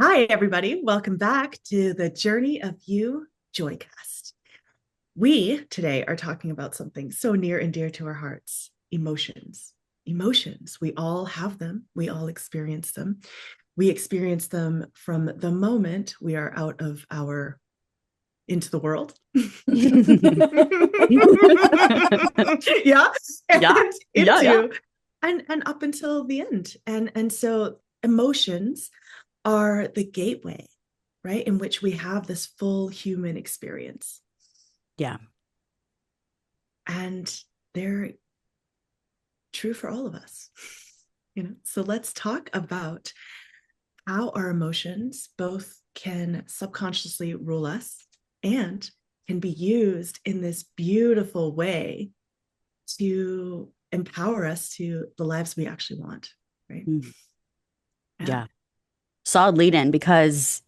Hi, everybody. Welcome back to the Journey of You Joycast. We today are talking about something so near and dear to our hearts: emotions. Emotions. We all have them, we all experience them. We experience them from the moment we are out of our into the world. Yeah. Yeah. And Yeah. Yeah. into and up until the end. And so emotions are the gateway, right, in which we have this full human experience. Yeah. And they're true for all of us. So let's talk about how our emotions both can subconsciously rule us and can be used in this beautiful way to empower us to the lives we actually want, right? Mm. Yeah. Yeah. Solid lead in because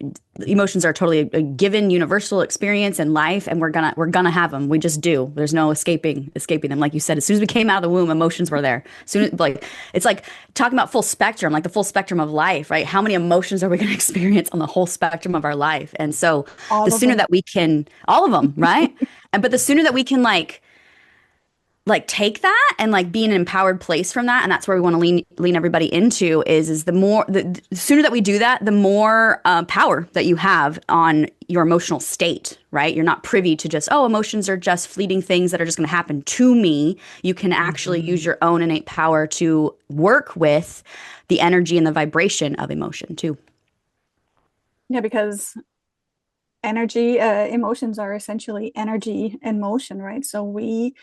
emotions are totally a given universal experience in life, and we're gonna have them. We just do. There's no escaping them. Like you said, as soon as we came out of the womb, emotions were there. Soon as, like it's like talking about full spectrum, like the full spectrum of life, right? How many emotions are we gonna experience on the whole spectrum of our life? And so the All of sooner them. that we can, all of them, right? And but the sooner that we can take that and be in an empowered place from that, and that's where we want to lean everybody into is the sooner that we do that, the more power that you have on your emotional state, right? You're not privy to just, oh, emotions are just fleeting things that are just going to happen to me. You can actually use your own innate power to work with the energy and the vibration of emotion too. Yeah, because emotions are essentially energy and motion, right? So we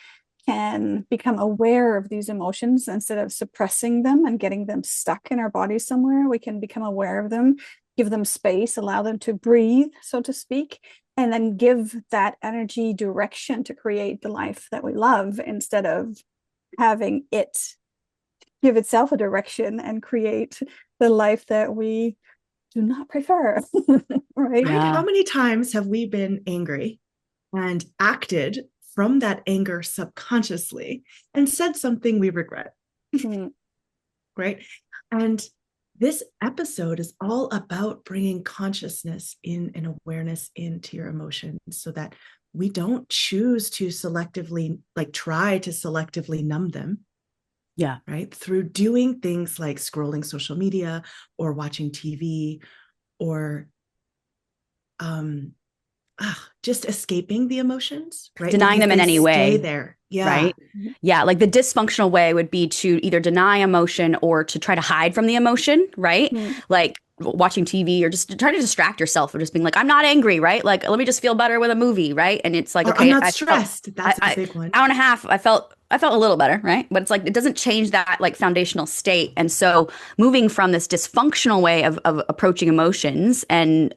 can become aware of these emotions instead of suppressing them and getting them stuck in our body somewhere. We can become aware of them, give them space, allow them to breathe, so to speak, and then give that energy direction to create the life that we love instead of having it give itself a direction and create the life that we do not prefer. Right? Right? Yeah. How many times have we been angry and acted from that anger subconsciously and said something we regret? Mm. Right? And this episode is all about bringing consciousness in and awareness into your emotions so that we don't choose to selectively, try to selectively numb them, Yeah. right? Through doing things like scrolling social media or watching TV or just escaping the emotions, right? Denying Because them in they any stay way. there. Yeah. Right? Yeah, like the dysfunctional way would be to either deny emotion or to try to hide from the emotion, right? Mm. Like watching TV or just trying to distract yourself or just being like, I'm not angry, right? Like, let me just feel better with a movie, right? And it's like, Or I'm okay, not I felt, stressed. That's a big one. hour and a half, I felt a little better, right? But it's like it doesn't change that foundational state. And so moving from this dysfunctional way of approaching emotions and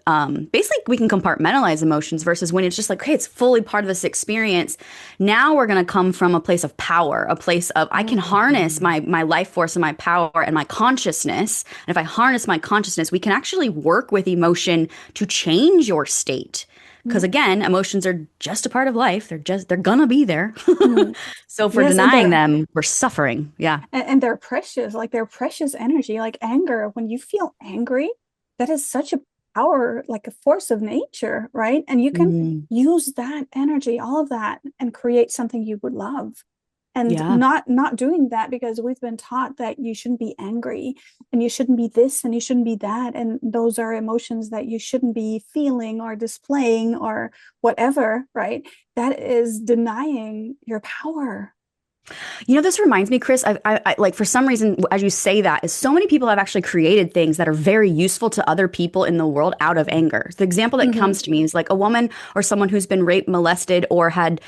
basically we can compartmentalize emotions versus when it's just like, hey, it's fully part of this experience. Now we're going to come from a place of power, a place of I can harness Mm-hmm. my life force and my power and my consciousness. And if I harness my consciousness, we can actually work with emotion to change your state. Because Mm. again, emotions are just a part of life. They're gonna be there. Mm. So if we're Yes, and denying them, we're suffering. Yeah. they're precious, like they're precious energy, like anger. When you feel angry, that is such a power, like a force of nature, right? And you can Mm, use that energy, all of that, and create something you would love. And yeah. not doing that because we've been taught that you shouldn't be angry and you shouldn't be this and you shouldn't be that, and those are emotions that you shouldn't be feeling or displaying or whatever, right? That is denying your power. You know, this reminds me, Chris, like for some reason, as you say that, is so many people have actually created things that are very useful to other people in the world out of anger. The example that Mm-hmm. comes to me is like a woman or someone who's been raped, molested, or had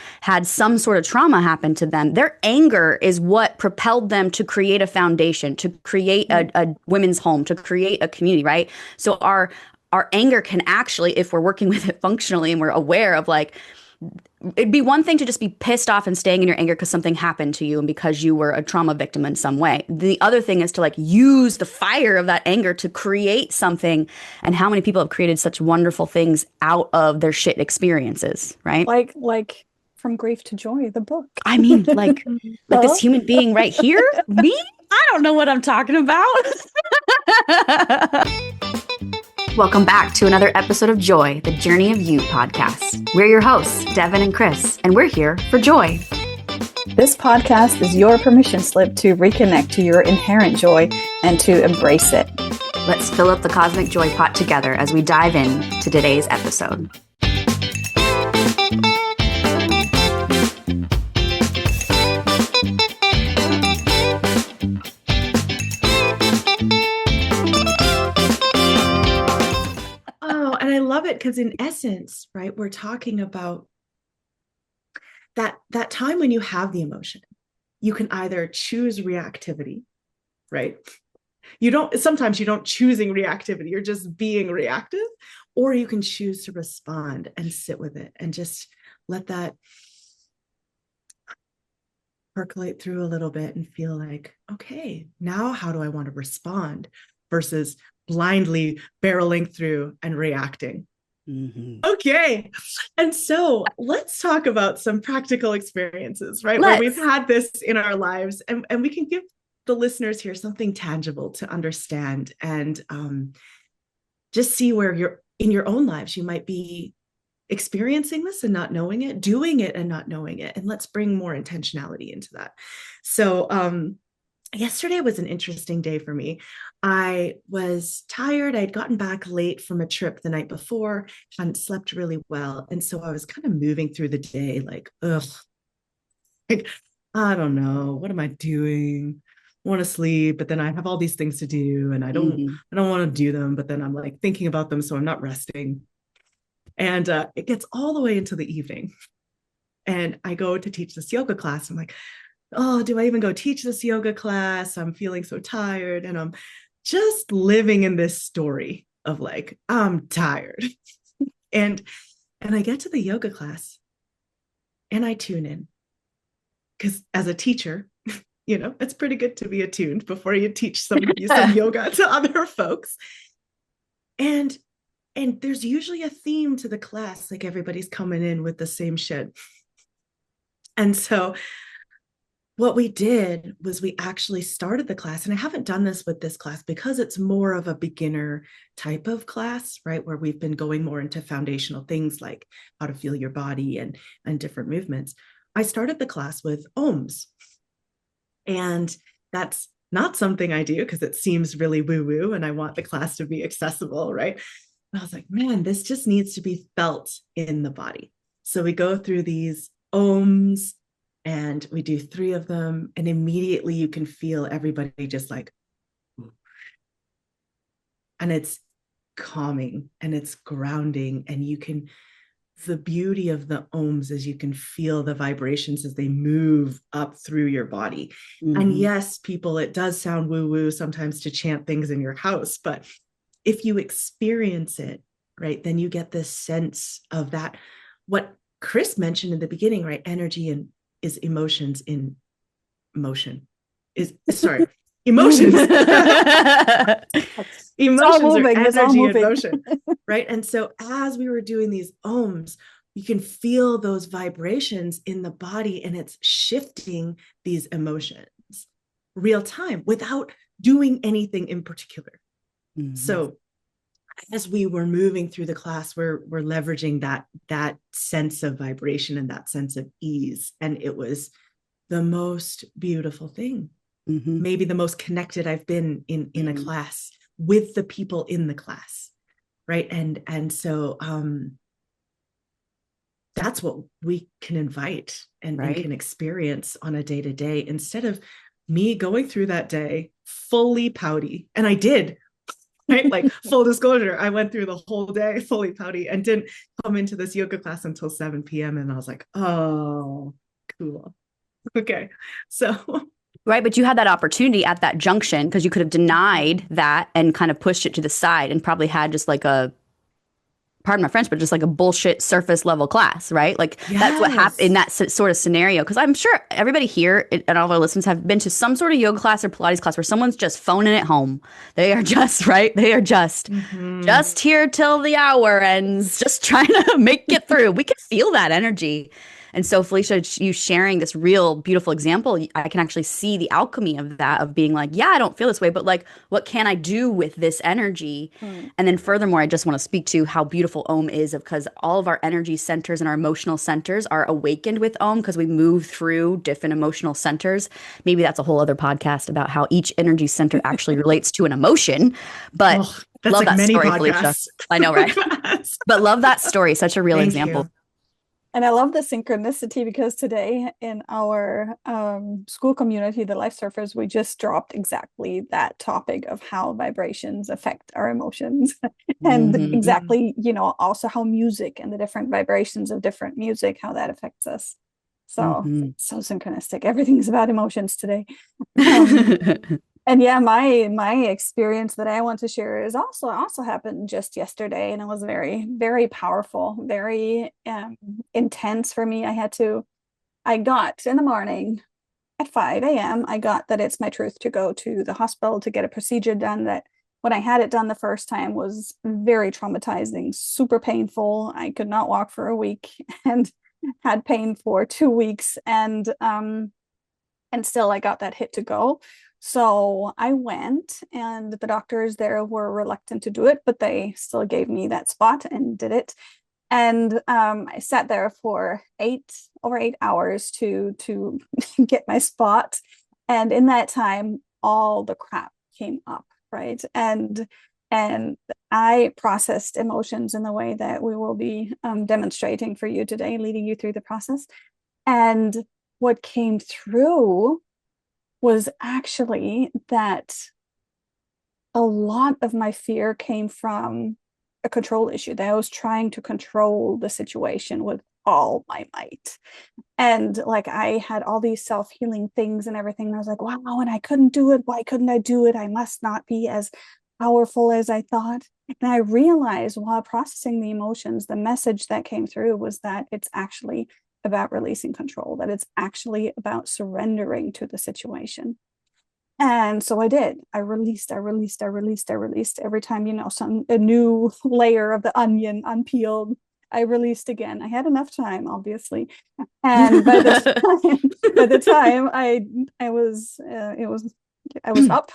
some sort of trauma happen to them. Their anger is what propelled them to create a foundation, to create a women's home, to create a community, right? So our anger can actually, if we're working with it functionally and we're aware of it'd be one thing to just be pissed off and staying in your anger because something happened to you and because you were a trauma victim in some way. The other thing is to use the fire of that anger to create something. And how many people have created such wonderful things out of their shit experiences, right? Like From Grief to Joy, the book. I mean, like this Huh? human being right here, me? I don't know what I'm talking about. Welcome back to another episode of Joy, the Journey of You podcast. We're your hosts, Devin and Chris, and we're here for joy. This podcast is your permission slip to reconnect to your inherent joy and to embrace it. Let's fill up the cosmic joy pot together as we dive in to today's episode. Oh, and I love it because in essence, right, we're talking about that time when you have the emotion. You can either choose reactivity, right? Sometimes you don't choosing reactivity, you're just being reactive, or you can choose to respond and sit with it and just let that percolate through a little bit and feel like, okay, now how do I want to respond versus blindly barreling through and reacting. Mm-hmm. Okay. And so let's talk about some practical experiences, right? Where we've had this in our lives and we can give the listeners here something tangible to understand and just see where you're in your own lives. You might be experiencing this and not knowing it, doing it and not knowing it. And let's bring more intentionality into that. So yesterday was an interesting day for me. I was tired. I'd gotten back late from a trip the night before, hadn't slept really well. And so I was kind of moving through the day like, ugh, like, I don't know. What am I doing? I want to sleep, but then I have all these things to do and I don't want to do them, but then I'm like thinking about them. So I'm not resting. And it gets all the way into the evening. And I go to teach this yoga class. I'm like, oh, do I even go teach this yoga class? I'm feeling so tired. And I'm just living in this story of like, I'm tired. and I get to the yoga class and I tune in. Because as a teacher, you know, it's pretty good to be attuned before you teach some yoga to other folks. And there's usually a theme to the class, like everybody's coming in with the same shit. And so what we did was we actually started the class, and I haven't done this with this class because it's more of a beginner type of class, right? Where we've been going more into foundational things like how to feel your body and different movements. I started the class with ohms. And that's not something I do because it seems really woo-woo and I want the class to be accessible, right? And I was like, man, this just needs to be felt in the body. So we go through these ohms, and we do 3 of them, and immediately you can feel everybody just like, and it's calming and it's grounding. And the beauty of the ohms is you can feel the vibrations as they move up through your body. Mm-hmm. And yes, people, it does sound woo-woo sometimes to chant things in your house, but if you experience it, right, then you get this sense of that, what Chris mentioned in the beginning, right? Energy and is emotions in motion. Emotions. Emotions are energy in motion, right? And so as we were doing these ohms, you can feel those vibrations in the body and it's shifting these emotions real time without doing anything in particular. Mm-hmm. So as we were moving through the class, we're leveraging that sense of vibration and that sense of ease. And it was the most beautiful thing. Mm-hmm. Maybe the most connected I've been in a class with the people in the class. Right. And so that's what we can invite and can experience on a day-to-day instead of me going through that day fully pouty. And I did. Right? Like full disclosure, I went through the whole day fully pouty and didn't come into this yoga class until 7 p.m. And I was like, oh, cool. Okay. So. Right. But you had that opportunity at that junction because you could have denied that and kind of pushed it to the side and probably had just like pardon my French, but just like a bullshit surface level class, right? Like that's what happened in that sort of scenario. Because I'm sure everybody here and all of our listeners have been to some sort of yoga class or Pilates class where someone's just phoning it home. They are just, right? They are just here till the hour ends, just trying to make it through. We can feel that energy. And so Felicia, you sharing this real beautiful example, I can actually see the alchemy of that, of being like, yeah, I don't feel this way, but like, what can I do with this energy? Mm. And then furthermore, I just want to speak to how beautiful Om is, because all of our energy centers and our emotional centers are awakened with Om, because we move through different emotional centers. Maybe that's a whole other podcast about how each energy center actually relates to an emotion. But Oh, that's love like that many story, Felicia. podcasts. I know, right? But love that story. Such a real Thank example. you. And I love the synchronicity, because today in our school community, the Life Surfers, we just dropped exactly that topic of how vibrations affect our emotions and Mhm. exactly, you know, also how music and the different vibrations of different music, how that affects us. So, Mhm. so synchronistic. Everything's about emotions today. Um, and yeah, my experience that I want to share is also happened just yesterday, and it was very, very powerful, very intense for me. I got in the morning at 5 a.m. I got that it's my truth to go to the hospital to get a procedure done that when I had it done the first time was very traumatizing, super painful. I could not walk for a week and had pain for 2 weeks, and still I got that hit to go. So I went, and the doctors there were reluctant to do it, but they still gave me that spot and did it. And I sat there for over 8 hours to get my spot. And in that time, all the crap came up, right? And I processed emotions in the way that we will be demonstrating for you today, leading you through the process. And what came through was actually that a lot of my fear came from a control issue, that I was trying to control the situation with all my might. And like I had all these self-healing things and everything. And I was like, wow, and I couldn't do it. Why couldn't I do it? I must not be as powerful as I thought. And I realized while processing the emotions, the message that came through was that it's actually about releasing control, that it's actually about surrendering to the situation. And so I did. I released. Every time, you know, a new layer of the onion unpeeled, I released again. I had enough time, obviously. And by the time I was I was up.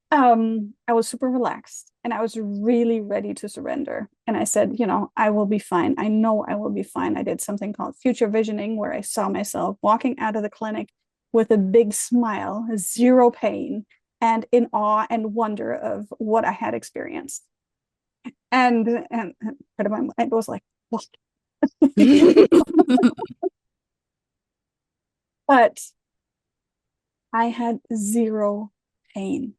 I was super relaxed, and I was really ready to surrender. And I said, you know, I will be fine. I know I will be fine. I did something called future visioning, where I saw myself walking out of the clinic with a big smile, zero pain, and in awe and wonder of what I had experienced. And part of my mind was like, what? But I had zero pain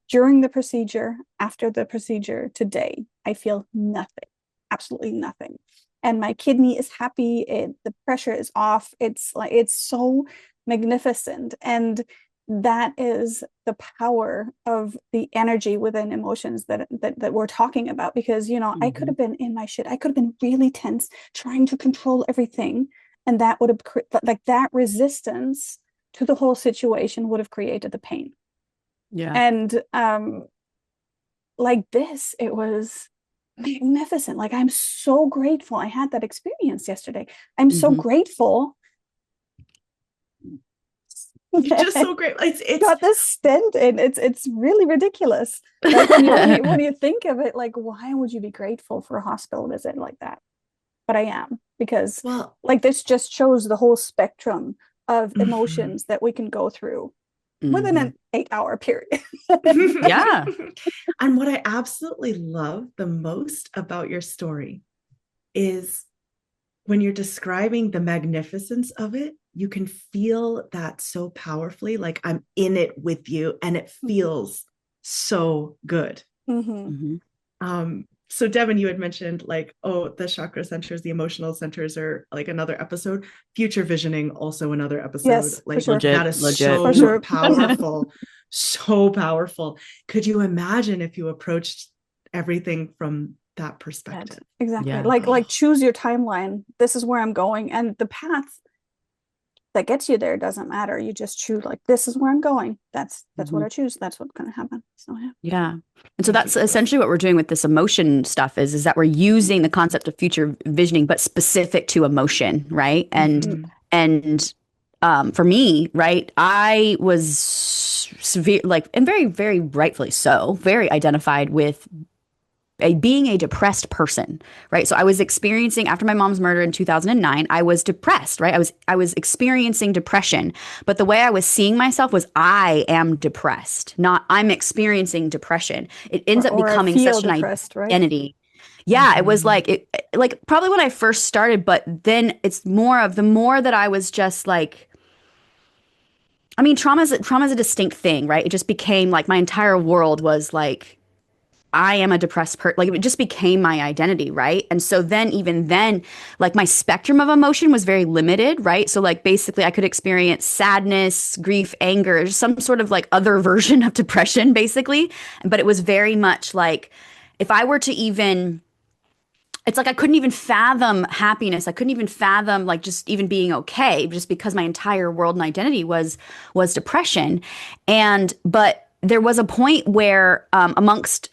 during the procedure, after the procedure, today. I feel nothing, absolutely nothing. And my kidney is happy. The pressure is off. It's like, it's so magnificent. And that is the power of the energy within emotions that we're talking about. Because, you know, I could have been in my shit. I could have been really tense, trying to control everything. And that would have, like, that resistance to the whole situation would have created the pain. Yeah. And like this, it was magnificent. Like, I'm so grateful I had that experience yesterday. I'm so grateful. You're just so great. It's got this stent in. It's really ridiculous. Like when you think of it, like, why would you be grateful for a hospital visit like that? But I am, because well, like this just shows the whole spectrum of emotions that we can go through within an 8-hour period. Yeah. And what I absolutely love the most about your story is when you're describing the magnificence of it, you can feel that so powerfully. Like, I'm in it with you, and it feels so good. So Devin, you had mentioned like, oh, the chakra centers, the emotional centers are like another episode. Future visioning, also another episode. Yes, like for sure. that is Legit. so For sure. powerful. So powerful. Could you imagine if you approached everything from that perspective? Exactly. Yeah. Like choose your timeline. This is where I'm going. And the path that gets you there doesn't matter. You just choose, like, this is where I'm going. That's what I choose. That's what's going to happen. So yeah. Yeah. And so that's essentially what we're doing with this emotion stuff is that we're using the concept of future visioning, but specific to emotion, right? And for me, right, I was severe, like, and very, very rightfully so, very identified with being a depressed person, right? So I was experiencing, after my mom's murder in 2009, I was depressed, right? I was experiencing depression, but the way I was seeing myself was I am depressed, not I'm experiencing depression. It ends up becoming such an identity. Right? Yeah, it was like probably when I first started, but then it's more of the more that I was just like, I mean, trauma is a distinct thing, right? It just became like my entire world was like I am a depressed person. Like it just became my identity, right? And so then, even then, like my spectrum of emotion was very limited, right? So like basically, I could experience sadness, grief, anger, some sort of like other version of depression, basically. But it was very much like if I were to even, it's like I couldn't even fathom happiness. I couldn't even fathom like just even being okay, just because my entire world and identity was depression. And but there was a point where amongst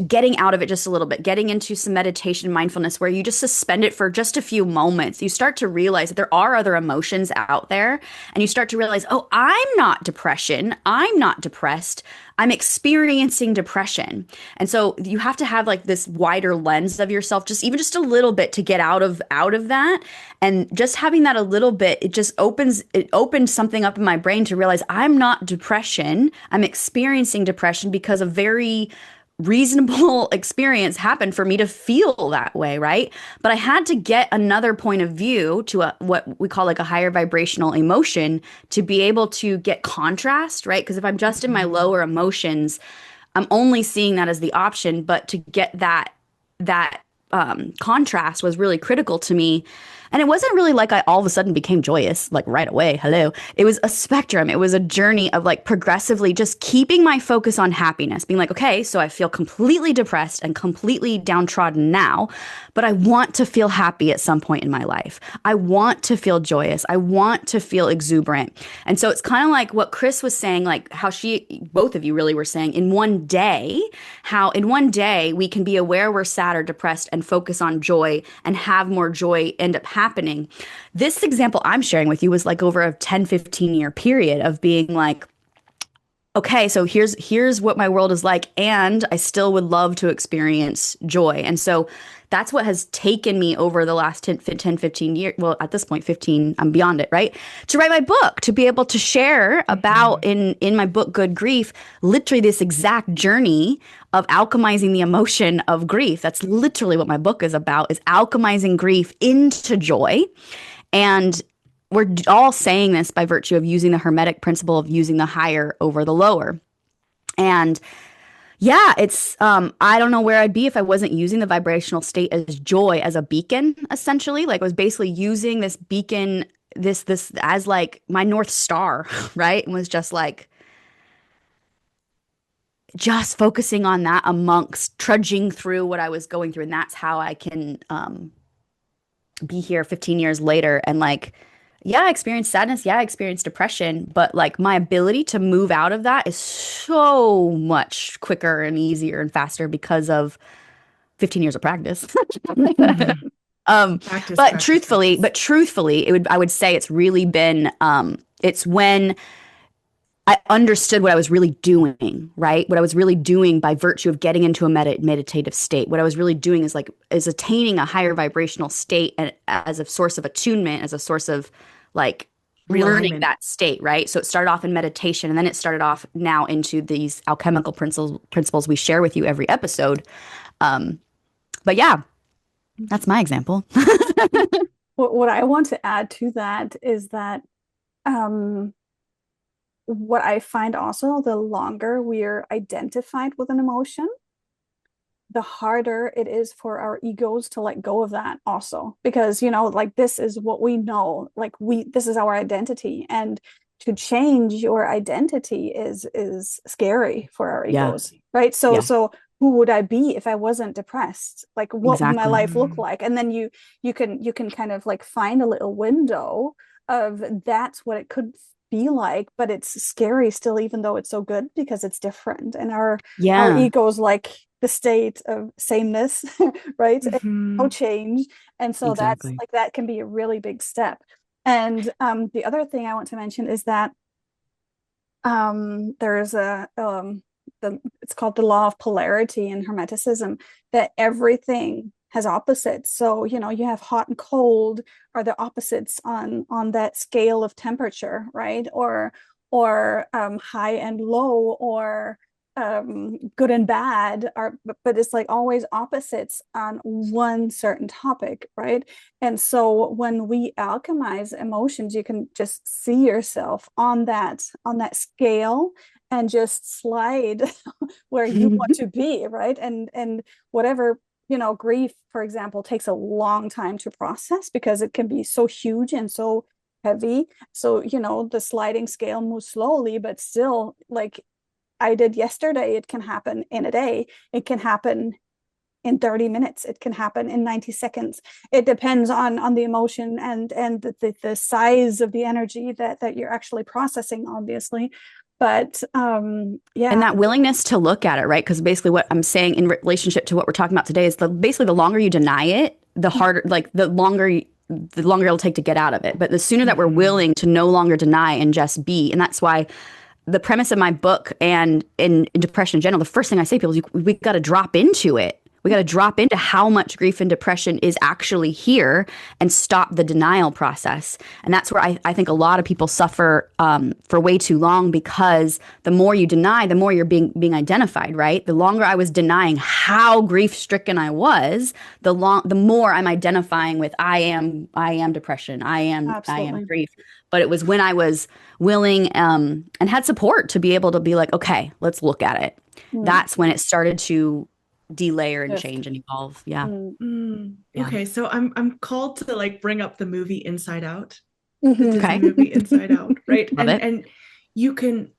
getting out of it just a little bit, getting into some meditation and mindfulness where you just suspend it for just a few moments, you start to realize that there are other emotions out there, and you start to realize, oh, I'm not depression, I'm not depressed, I'm experiencing depression. And so you have to have like this wider lens of yourself, just even just a little bit, to get out of that. And just having that a little bit, it opened something up in my brain to realize I'm not depression. I'm experiencing depression because a very reasonable experience happened for me to feel that way, right? But I had to get another point of view to what we call like a higher vibrational emotion to be able to get contrast, right? Because if I'm just in my lower emotions, I'm only seeing that as the option. But to get that contrast was really critical to me. And it wasn't really like I all of a sudden became joyous, like right away. Hello. It was a spectrum. It was a journey of like progressively just keeping my focus on happiness, being like, okay, so I feel completely depressed and completely downtrodden now, but I want to feel happy at some point in my life. I want to feel joyous. I want to feel exuberant. And so it's kind of like what Chris was saying, like how both of you really were saying how in one day we can be aware we're sad or depressed and focus on joy and have more joy end up happening. This example I'm sharing with you was like over a 10-15 year period of being like, okay, so here's what my world is like, and I still would love to experience joy. And so that's what has taken me over the last 10, 15 years. Well, at this point, 15, I'm beyond it, right? To write my book, to be able to share about in my book, Good Grief, literally this exact journey of alchemizing the emotion of grief. That's literally what my book is about, is alchemizing grief into joy. And we're all saying this by virtue of using the Hermetic principle of using the higher over the lower. And yeah, it's I don't know where I'd be if I wasn't using the vibrational state as joy as a beacon, essentially. Like I was basically using this beacon, this as like my North Star, right? And was just like just focusing on that amongst trudging through what I was going through. And that's how I can be here 15 years later and like, yeah, I experienced sadness. Yeah, I experienced depression. But like my ability to move out of that is so much quicker and easier and faster because of 15 years of practice. But truthfully, I would say it's really been, it's when I understood what I was really doing, right? What I was really doing by virtue of getting into a meditative state. What I was really doing is attaining a higher vibrational state and as a source of attunement, as a source of like learning that state, right? So it started off in meditation, and then it started off now into these alchemical principles we share with you every episode. But yeah, that's my example. What I want to add to that is that what I find also, the longer we're identified with an emotion, the harder it is for our egos to let go of that also. Because, like this is what we know, like this is our identity. And to change your identity is scary for our egos, right? So who would I be if I wasn't depressed? Like what would my life look like? And then you can kind of like find a little window of that's what it could be like, but it's scary still, even though it's so good because it's different. And our Yeah. ego's like the state of sameness, right? And no Mhm. change. And so that's Exactly. like that can be a really big step. And the other thing I want to mention is that there's it's called the law of polarity in Hermeticism, that everything has opposites. So, you know, you have hot and cold are the opposites on that scale of temperature, right? Or high and low, or good and bad are, but it's like always opposites on one certain topic, right? And so when we alchemize emotions, you can just see yourself on that scale and just slide where you want to be, right? And whatever, you know, grief, for example, takes a long time to process because it can be so huge and so heavy. So, you know, the sliding scale moves slowly, but still, like I did yesterday, it can happen in a day. It can happen in 30 minutes. It can happen in 90 seconds. It depends on the emotion and the size of the energy that you're actually processing, obviously. But yeah. And that willingness to look at it, right? Because basically what I'm saying in relationship to what we're talking about today is basically the longer you deny it, the harder, like the longer it'll take to get out of it. But the sooner that we're Mhm. willing to no longer deny and just be, and that's why the premise of my book and in depression in general, the first thing I say to people is we got to drop into it. We got to drop into how much grief and depression is actually here and stop the denial process. And that's where I think a lot of people suffer for way too long, because the more you deny, the more you're being identified, right? The longer I was denying how grief stricken I was, the more I'm identifying with I am depression, I am Absolutely. grief. But it was when I was willing and had support to be able to be like, okay, let's look at it. Mm. That's when it started to delayer and Shift. change and evolve. Yeah. Mm. Yeah. Okay, so I'm called to like bring up the movie Inside Out, the Mhm. Disney Okay. movie Inside Out, right? Love it. And you can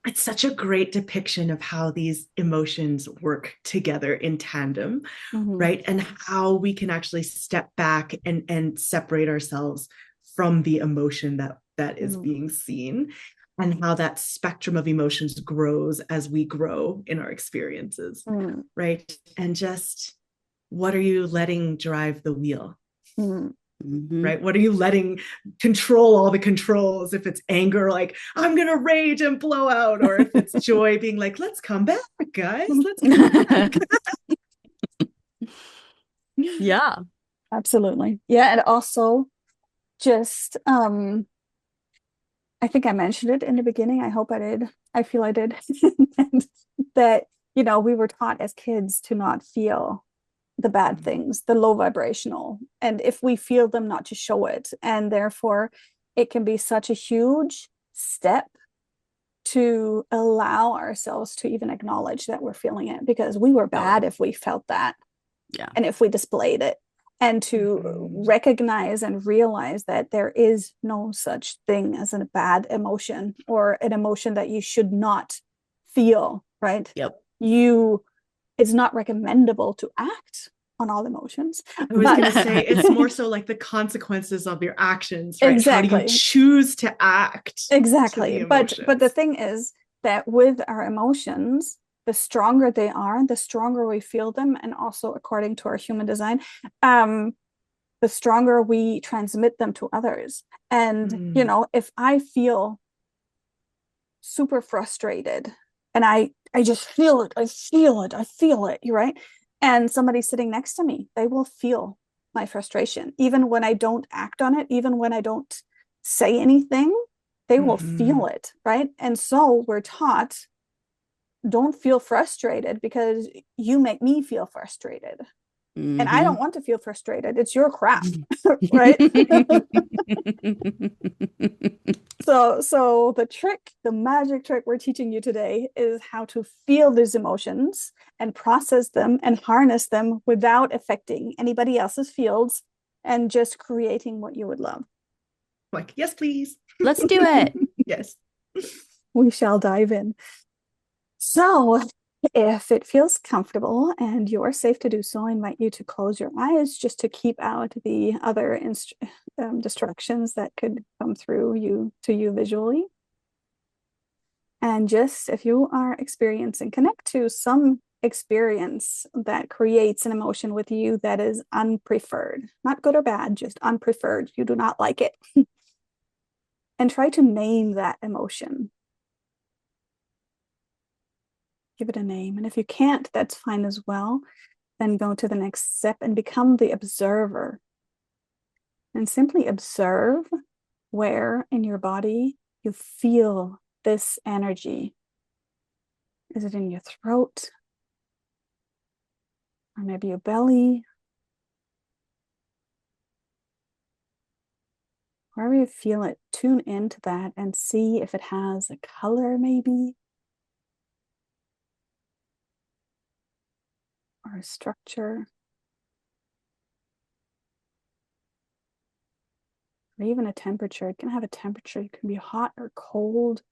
it's such a great depiction of how these emotions work together in tandem, Mhm. right? And how we can actually step back and separate ourselves from the emotion that is Mhm. being seen, and how that spectrum of emotions grows as we grow in our experiences, Mhm. right? And just what are you letting drive the wheel, Mhm. Hmm. right? What are you letting control all the controls? If it's anger, like I'm gonna rage and blow out, or if it's joy, being like, let's come back, guys, let's come back. Yeah. Absolutely. Yeah, and also just I think I mentioned it in the beginning. I hope I did. I feel I did. And that, you know, we were taught as kids to not feel the bad things, the low vibrational. And if we feel them, not to show it. And therefore, it can be such a huge step to allow ourselves to even acknowledge that we're feeling it, because we were Totally. bad if we felt that Yeah. and if we displayed it. And to Mhm. recognize and realize that there is no such thing as a bad emotion or an emotion that you should not feel, right? Yep. You, it's not recommendable to act on all emotions, I was but going to say it's more so like the consequences of your actions, right? How do you exactly, choose to act to exactly. the But the emotions? thing is that with our emotions, the stronger they are, the stronger we feel them, and also according to our human design, um, the stronger we transmit them to others. And, you Mm, know, if I feel super frustrated and I just feel it, I feel it, you're right. And somebody sitting next to me, they will feel my frustration. Even when I don't act on it, even when I don't say anything, they will feel mhm, it, right? And so we're taught, don't feel frustrated because you make me feel frustrated. And I Hmm. don't want to feel frustrated. It's your crap, right? So the trick, the magic trick we're teaching you today is how to feel these emotions and process them and harness them without affecting anybody else's fields and just creating what you would love. like, yes, please. Let's do it. Yes. We shall dive in. So If it feels comfortable and you're safe to do so, I invite you to close your eyes just to keep out the other distractions that could come through to you visually. And just if you are experiencing, connect to some experience that creates an emotion with you that is unpreferred, not good or bad, just unpreferred. You do not like it. And try to name that emotion. Give it a name. And if you can't, that's fine as well. Then go to the next step and become the observer. And simply observe where in your body you feel this energy. Is it in your throat? Or maybe your belly? Wherever you feel it, tune into that and see if it has a color maybe. Or a structure. Or even a temperature. It can have a temperature. It can be hot or cold.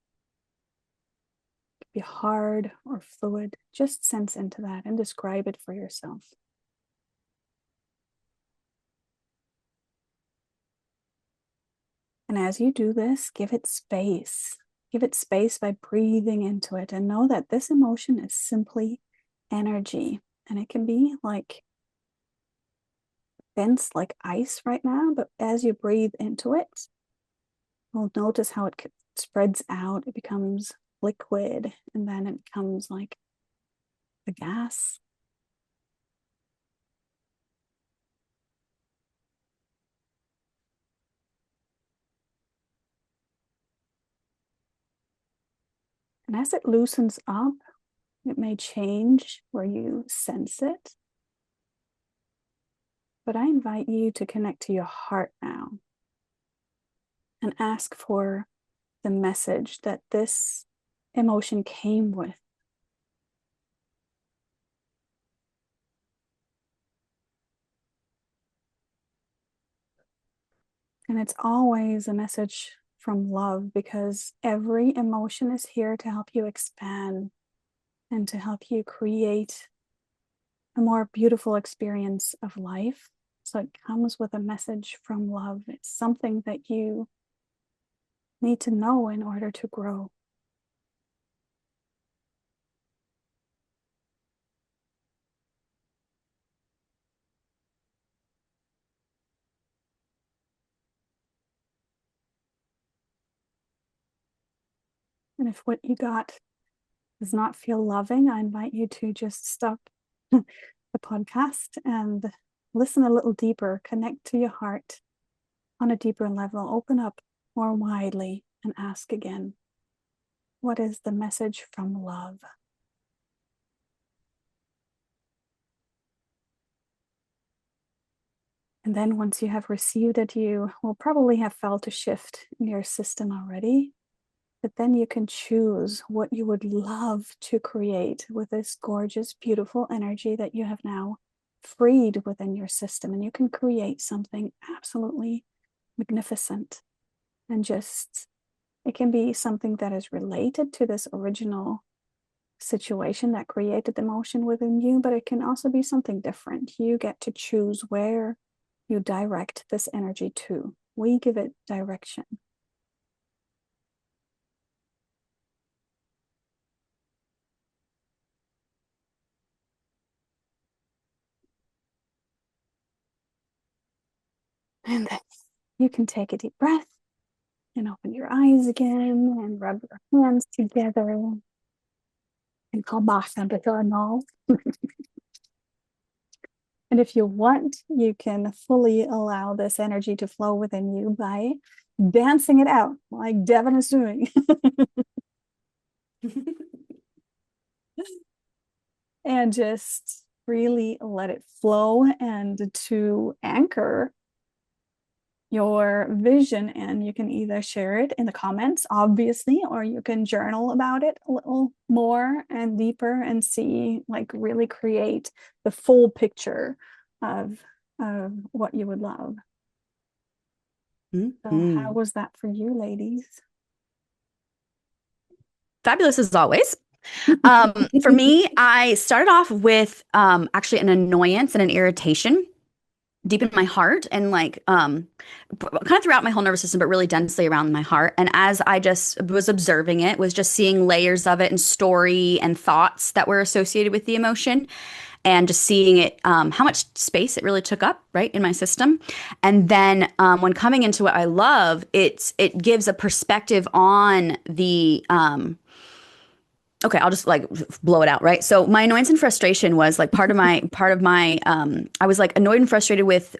It can be hard or fluid. Just sense into that and describe it for yourself. And as you do this, give it space. Give it space by breathing into it and know that this emotion is simply energy. And it can be like dense like ice right now, but as you breathe into it, you'll notice how it spreads out. It becomes liquid, and then it becomes like a gas. And as it loosens up, it may change where you sense it. But I invite you to connect to your heart now and ask for the message that this emotion came with. And it's always a message from love, because every emotion is here to help you expand and to help you create a more beautiful experience of life. So it comes with a message from love. It's something that you need to know in order to grow. And if what you got does not feel loving, I invite you to just stop the podcast and listen a little deeper, connect to your heart on a deeper level, open up more widely and ask again, what is the message from love? And then once you have received it, you will probably have felt a shift in your system already. But then you can choose what you would love to create with this gorgeous, beautiful energy that you have now freed within your system. And you can create something absolutely magnificent. And just, it can be something that is related to this original situation that created the emotion within you, but it can also be something different. You get to choose where you direct this energy to. We give it direction. And then you can take a deep breath and open your eyes again and rub your hands together and come back into journal. And if you want, you can fully allow this energy to flow within you by dancing it out like Devin is doing. And just really let it flow, and to anchor your vision. And you can either share it in the comments, obviously, or you can journal about it a little more and deeper and see, like, really create the full picture of what you would love. So how was that for you, ladies? Fabulous as always. For me, I started off with actually an annoyance and an irritation deep in my heart and like kind of throughout my whole nervous system, but really densely around my heart. And as I just was observing it, was just seeing layers of it and story and thoughts that were associated with the emotion and just seeing it, how much space it really took up, right, in my system. And then when coming into what I love, it gives a perspective on the okay, I'll just like blow it out, right? So my annoyance and frustration was like part of my I was like annoyed and frustrated with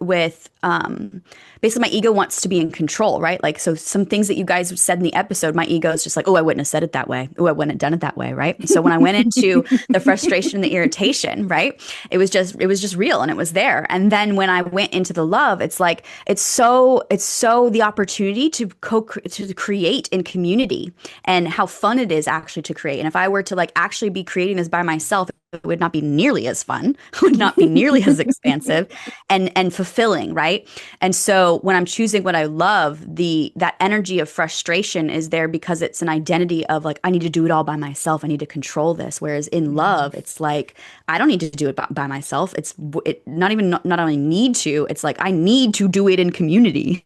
basically my ego wants to be in control, right? Like so some things that you guys said in the episode, my ego is just like, oh, I wouldn't have said it that way. Oh, I wouldn't have done it that way, right? So when I went into the frustration and the irritation, right? It was just real and it was there. And then when I went into the love, it's like it's so the opportunity to to create in community and how fun it is actually to create. And if I were to like actually be creating this by myself, it would not be nearly as fun, would not be nearly as expansive and fulfilling, right? And so when I'm choosing what I love, that energy of frustration is there because it's an identity of like I need to do it all by myself. I need to control this. Whereas in love, it's like I don't need to do it by myself. It not only need to, it's like I need to do it in community.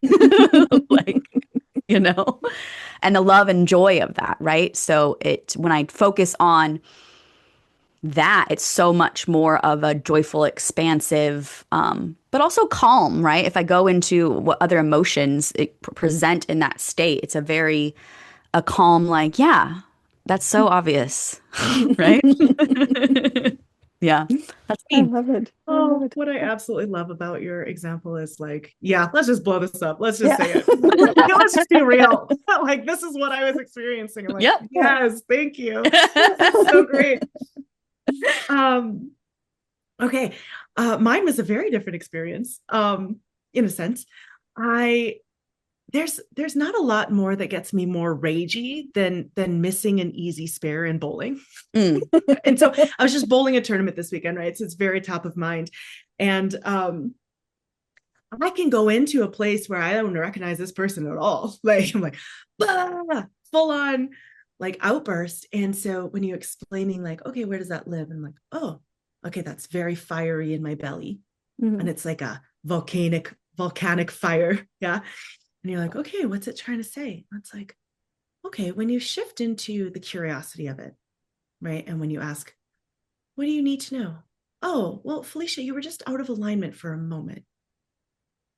Like, you know, and the love and joy of that, right? So when I focus on that, it's so much more of a joyful, expansive, but also calm, right? If I go into what other emotions it present in that state, it's a calm, like, yeah, that's so obvious, right? Yeah, that's I me. love it. I love Oh, it. what I absolutely love about your example is like, yeah, let's just blow this up. Let's just Yeah. say it. Let's just be real. Like, this is what I was experiencing. I'm like, Yep. yes, thank you. That's so great. Um, okay. Mine was a very different experience. In a sense. I there's not a lot more that gets me more ragey than missing an easy spare in bowling. Mm. And so I was just bowling a tournament this weekend, right? So it's very top of mind. And I can go into a place where I don't recognize this person at all. Like I'm like, bah! Full on like outburst. And so when you're explaining like, okay, where does that live? And I'm like, oh, okay, that's very fiery in my belly. Mhm. And it's like a volcanic fire. Yeah. And you're like, okay, what's it trying to say? And it's like, okay, when you shift into the curiosity of it, right? And when you ask, what do you need to know? Oh, well, Felicia, you were just out of alignment for a moment.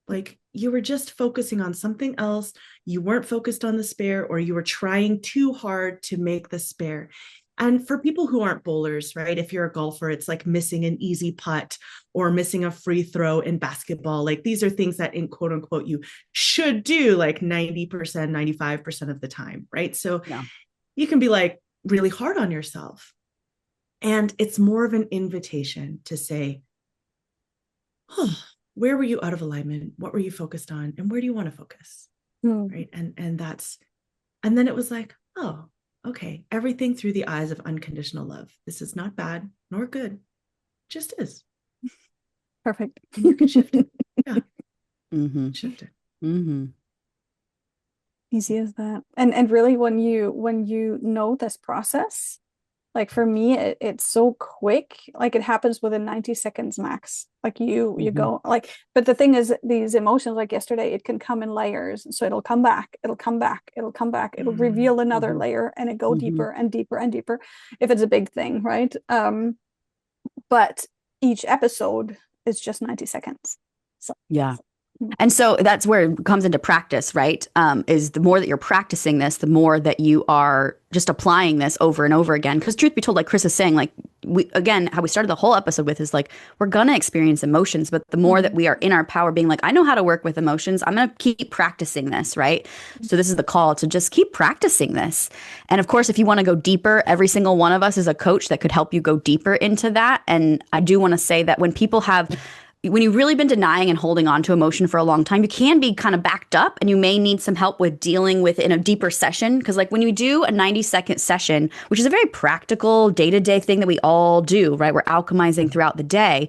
Like you were just focusing on something else. You weren't focused on the spare, or you were trying too hard to make the spare. And for people who aren't bowlers, right? If you're a golfer, it's like missing an easy putt or missing a free throw in basketball. Like these are things that in quote unquote you should do like 90%, 95% of the time, right? So Yeah. you can be like really hard on yourself. And it's more of an invitation to say, oh, where were you out of alignment? What were you focused on? And where do you want to focus? Mm. Right. And then it was like, oh, okay, everything through the eyes of unconditional love. This is not bad nor good, just is. Perfect. And you can shift it. Yeah. Mm-hmm. Shift it. Mm-hmm. Easy as that. And really when you know this process, like for me, it's so quick. Like it happens within 90 seconds max. Like you Mhm. go like, but the thing is, these emotions, like yesterday, it can come in layers. So it'll come back, it'll come back, it'll come back, it'll reveal another Mhm. layer, and it go Mhm. deeper and deeper and deeper if it's a big thing, right? But each episode is just 90 seconds. So Yeah. And so that's where it comes into practice, right? Is the more that you're practicing this, the more that you are just applying this over and over again. Because truth be told, like Chris is saying, like how we started the whole episode with is like, we're going to experience emotions, but the more that we are in our power being like, I know how to work with emotions, I'm going to keep practicing this, right? So this is the call to just keep practicing this. And of course, if you want to go deeper, every single one of us is a coach that could help you go deeper into that. And I do want to say that when you've really been denying and holding on to emotion for a long time, you can be kind of backed up and you may need some help with dealing with in a deeper session. Because like when you do a 90-second session, which is a very practical day-to-day thing that we all do, right? We're alchemizing throughout the day.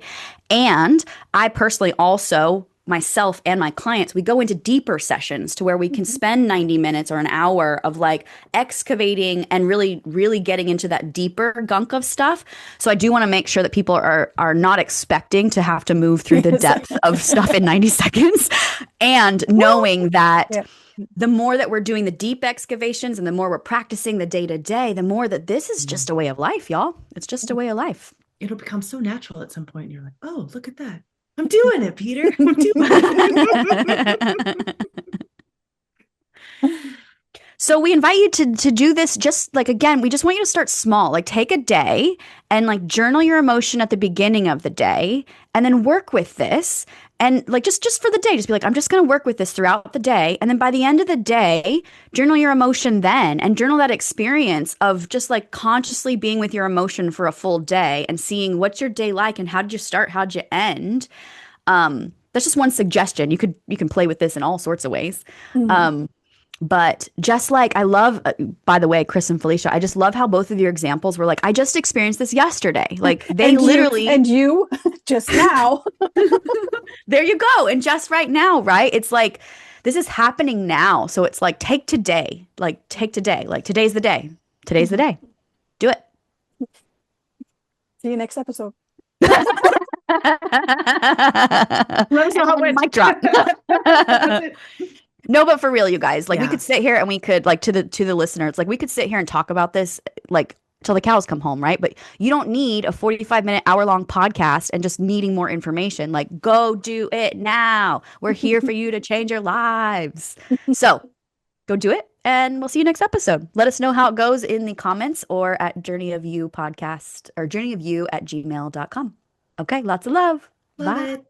And I personally also myself and my clients, we go into deeper sessions to where we can spend 90 minutes or an hour of like excavating and really, really getting into that deeper gunk of stuff. So I do want to make sure that people are not expecting to have to move through the depth of stuff in 90 seconds, and knowing that the more that we're doing the deep excavations and the more we're practicing the day to day, the more that this is just a way of life, y'all. It's just a way of life. It'll become so natural at some point. And you're like, oh, look at that. I'm doing it, Peter. I'm doing it. So we invite you to do this. Just like, again, we just want you to start small. Like, take a day and like journal your emotion at the beginning of the day, and then work with this. And like, just for the day, just be like, I'm just going to work with this throughout the day. And then by the end of the day, journal your emotion then, and journal that experience of just like consciously being with your emotion for a full day and seeing what's your day like and how did you start, how did you end. That's just one suggestion. You can play with this in all sorts of ways. But just like, I love, by the way, Chris and Felicia, I just love how both of your examples were like, I just experienced this yesterday. Like, they and literally. And you just now. There you go. And just right now, right? It's like, this is happening now. So it's like, take today. Like, take today. Like, today's the day. Today's the day. Do it. See you next episode. Let us know how it went. Mic drop. No, but for real, you guys, like, we could sit here and we could, like, to the listeners, like, we could sit here and talk about this, like, till the cows come home, right? But you don't need a 45-minute, hour-long podcast and just needing more information. Like, go do it now. We're here for you to change your lives. So go do it, and we'll see you next episode. Let us know how it goes in the comments or at journeyofyou@gmail.com. Okay, lots of love. Love Bye. it.